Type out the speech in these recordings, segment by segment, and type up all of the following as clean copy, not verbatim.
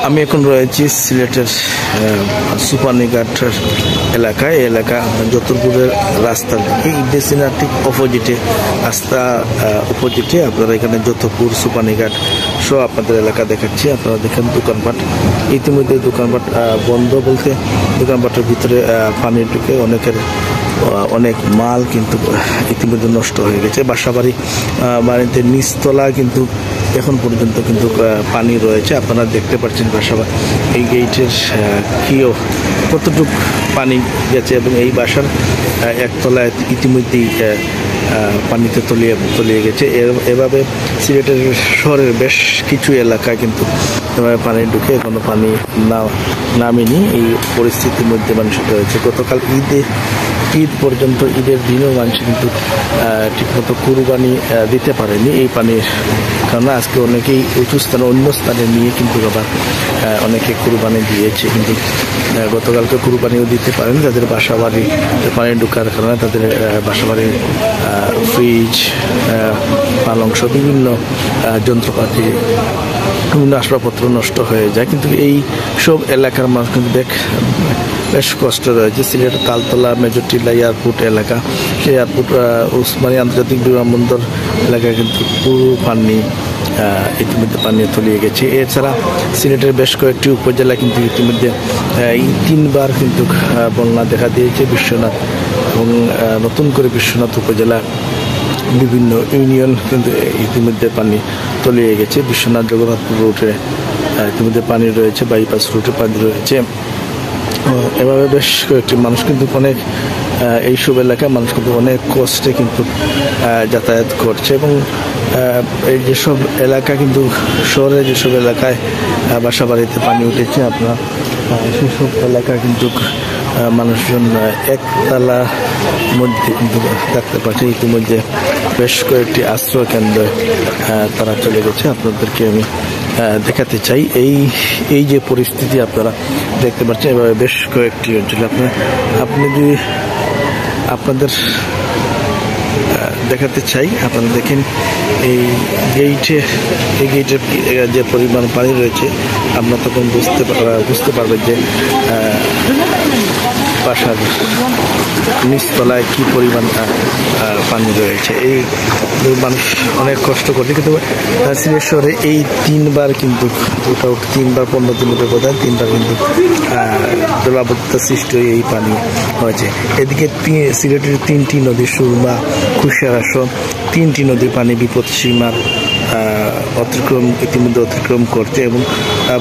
আমি এখন রয়েছি সিলেটের সুপারনিঘাট এলাকায়। এই এলাকা যতপুরের রাস্তার দিকে ঈদের সিনার ঠিক অপোজিটে, রাস্তা অপোজিটে আপনারা এখানে যতপুর সুপারনিঘাট সহ আপনাদের এলাকা দেখাচ্ছি। আপনারা দেখেন দোকানপাট, ইতিমধ্যে দোকানপাট বন্ধ বলতে দোকানপাটের ভিতরে পানি ঢুকে অনেক মাল কিন্তু ইতিমধ্যে নষ্ট হয়ে গেছে। বাড়িতে নিচতলা কিন্তু এখন পর্যন্ত কিন্তু পানি রয়েছে। আপনারা দেখতে পাচ্ছেন এই গেটের কতটুকু পানি গেছে এবং এই বাসার একতলায় ইতিমধ্যেই পানিতে তলিয়ে গেছে। এভাবে সিলেটের শহরের বেশ কিছু এলাকা কিন্তু পানি ঢুকে এখনো পানি নামেনি। এই পরিস্থিতির মধ্যে মানুষ রয়েছে। গতকাল ঈদ পর্যন্ত, ঈদের দিনেও মানুষ কিন্তু ঠিকমতো কুরবানি দিতে পারেনি এই পানির কারণে। আজকে অনেকেই উঁচু স্থানে অন্য স্থানে নিয়ে কিন্তু আবার অনেকে কুরবানি দিয়েছে, কিন্তু গতকালকে কুরবানিও দিতে পারেন। যাদের বাসাবাড়ি পানি ঢোকার কারণে তাদের বাসাবাড়ির ফ্রিজ, পালংশ, বিভিন্ন যন্ত্রপাতি, বিভিন্ন আসবাবপত্র নষ্ট হয়ে যায়। কিন্তু এই সব এলাকার মানুষ কিন্তু বেশ কষ্ট রয়েছে। সিলেট তালতলা মেজরটিলা এয়ারপোর্ট এলাকা, সেই এয়ারপোর্ট ওসমানী আন্তর্জাতিক বিমানবন্দর এলাকায় কিন্তু পুরো ইতিমধ্যে পানি তলিয়ে গেছে। এছাড়া সিলেটের বেশ কয়েকটি উপজেলা কিন্তু ইতিমধ্যে 3বার কিন্তু বন্যা দেখা দিয়েছে। বিশ্বনাথ এবং নতুন করে বিশ্বনাথ উপজেলা বিভিন্ন ইউনিয়ন কিন্তু ইতিমধ্যে পানি তলিয়ে গেছে। বিশ্বনাথ জগন্নাথপুর রুটে ইতিমধ্যে পানি রয়েছে, বাইপাস রুটে পানি রয়েছে। এভাবে বেশ কয়েকটি মানুষ কিন্তু এইসব এলাকায় মানুষ কিন্তু অনেক কষ্টে কিন্তু যাতায়াত করছে। এবং এই যেসব এলাকা কিন্তু শহরের যেসব এলাকায় বাসা বাড়িতে পানি উঠেছে, আপনার সেসব এলাকা কিন্তু মানুষজন একতলার মধ্যে কিন্তু থাকতে পারছে। ইতিমধ্যে বেশ কয়েকটি আশ্রয় কেন্দ্রে তারা চলে গেছে। আপনাদেরকে আমি দেখাতে চাই এই যে পরিস্থিতি আপনারা দেখতে পাচ্ছেন। এভাবে বেশ কয়েকটি অঞ্চলে আপনি যদি আপনাদের দেখাতে চাই, আপনারা দেখেন এই গেটের যে পরিমাণ পানি রয়েছে, আপনারা তখন বুঝতে পারবেন যে বাসার নিচতলায় কি পরিমাণ পানি রয়েছে। এই মানুষ অনেক কষ্ট করছে। কিন্তু সিলেট শহরে এই 3বার কিন্তু 15 দিনের ব্যবধান 3বার কিন্তু জলাবদ্ধতা সৃষ্টি হয়ে এই পানি হয়েছে। এদিকে সিলেটের 3টি নদী, সুরমা, কুশিয়ারা সহ 3টি নদীর পানি বিপদ সীমার ইতিমধ্যে অতিক্রম করছে এবং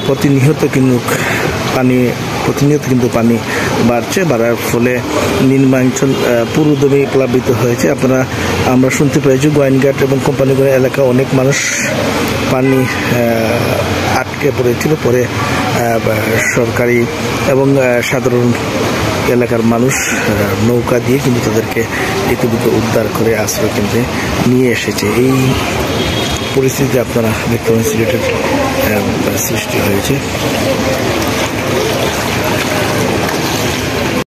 প্রতিনিয়ত কিন্তু পানি বাড়ার ফলে নিম্নাঞ্চল পুরোদমে প্লাবিত হয়েছে। আমরা শুনতে পেয়েছি গোয়াইনঘাট এবং কোম্পানিগঞ্জ এলাকা অনেক মানুষ পানি আটকে পড়েছিল। পরে সরকারি এবং সাধারণ এলাকার মানুষ নৌকা দিয়ে কিন্তু তাদেরকে ইতিমধ্যে উদ্ধার করে আশ্রয় কেন্দ্রে নিয়ে এসেছে। এই পরিস্থিতি আপনারা দেখতে পাবেন সিলেটের সৃষ্টি হয়েছে।